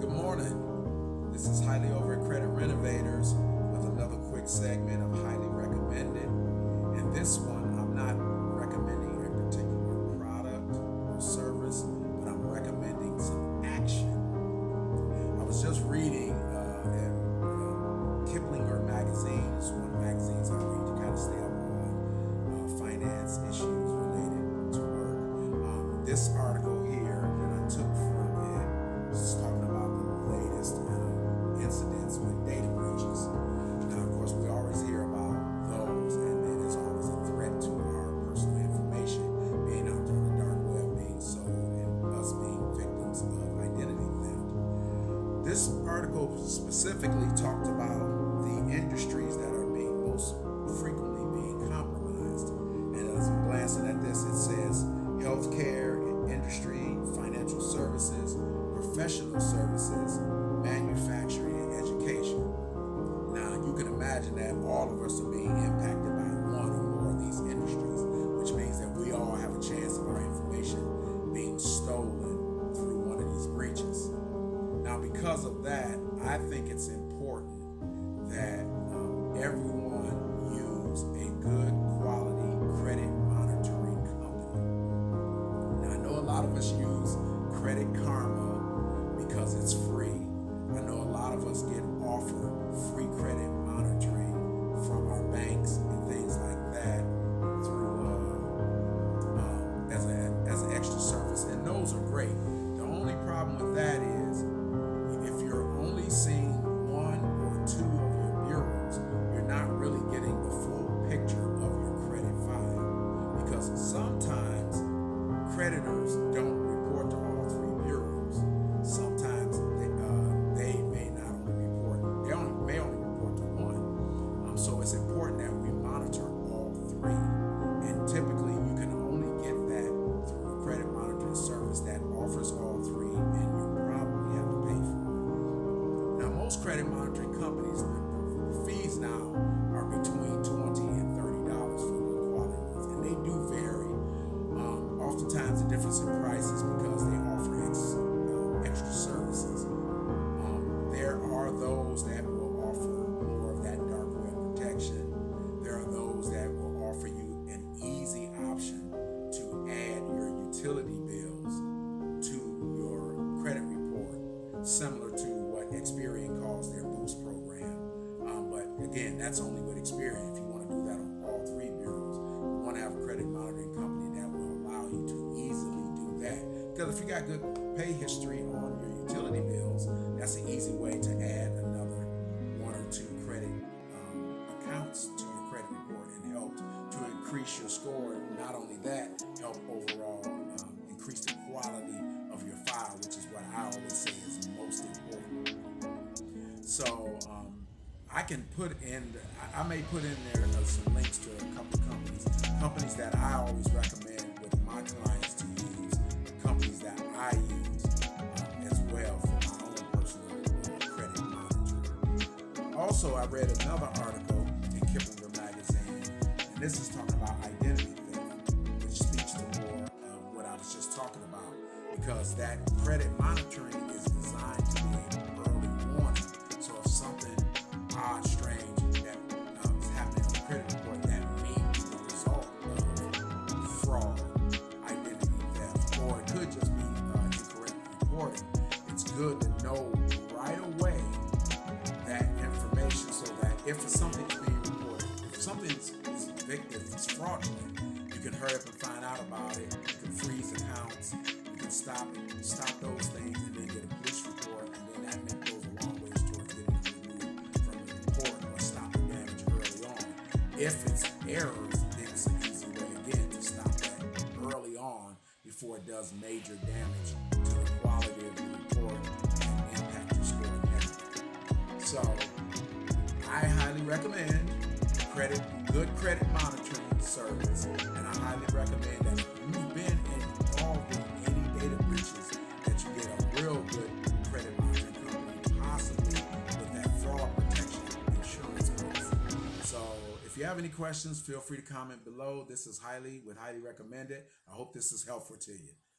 Good morning. This is Highly Over at Credit Renovators with another quick segment of Highly Recommended. And this one, I'm not recommending a particular product or service, but I'm recommending some action. I was just reading in Kiplinger magazine. It's one of the magazines I read to kind of stay up on finance issues related to work. This article here that I took from it was talking about the latest incidents with data breaches. Now, of course, we always hear about those, and then there's always a threat to our personal information being out there on the dark web, being sold, and us being victims of identity theft. This article specifically talked about the industries that are being most frequently being compromised. And as I'm glancing at this, it says healthcare industry, financial services, professional services, manufacturing, and education. Now, you can imagine that all of us are being impacted by one or more of these industries, which means that we all have a chance of our information being stolen through one of these breaches. Now, because of that, I think it's important that everyone use a good quality credit monitoring company. Now, I know a lot of us use Credit Karma because it's free. I know a lot of us get offered free credit monitoring from our banks and things like that through as an extra service, and those are great. The only problem with that is if you're only seeing one or two of your bureaus, you're not really getting the full picture of your credit file, because sometimes creditors don't report to all three bureaus. Sometimes they may not only report, may only report to one. So it's important that we monitor all three. And typically you can only get that through a credit monitoring service that offers all three, and you probably have to pay for it. Now, most credit monitoring companies, the fees now are between $20 and $30 for good quality ones, and they do vary. Oftentimes the difference in price is because they offer extra services. There are those that will offer more of that dark web protection. There are those that will offer you an easy option to add your utility bills to your credit report, similar to what Experian calls their Boost program. But again, that's only with Experian. If you want to do that on all three bureaus, you want to have a credit monitoring company that will allow you to easily do that. Because if you got good pay history on your utility bills, that's an easy way to add another one or two credit accounts to your credit report and help to increase your score. Not only that, help overall increase the quality of your file, which is what I always say is most important. So I can put in, I may put in there some links to a couple of companies that I always recommend with my clients to use, companies that I use as well for my own personal credit monitoring. Also, I read another article in Kiplinger magazine, and this is talking about identity theft, which speaks to more of what I was just talking about, because that credit monitoring is designed to be an early warning. So if something odd, strange that is happening on the credit report that may be the result of fraud, identity theft, or it could just be incorrect reporting, it's good to know right away that information, so that if something's being reported, if something is if it's fraudulent, you can hurry up and find out about it. You can freeze accounts, you can stop those things, and then get a police report, and then that goes a long ways towards getting it removed from the report or stop the damage early on. If it's errors, then it's an easy way again to stop that early on before it does major damage to the quality of the report and impact your score negatively. So I highly recommend good credit monitoring service, and I highly recommend that if you've been involved in any data breaches, that you get a real good credit monitoring company, possibly with that fraud protection insurance policy. So if you have any questions, feel free to comment below. This is highly recommended. I hope this is helpful to you.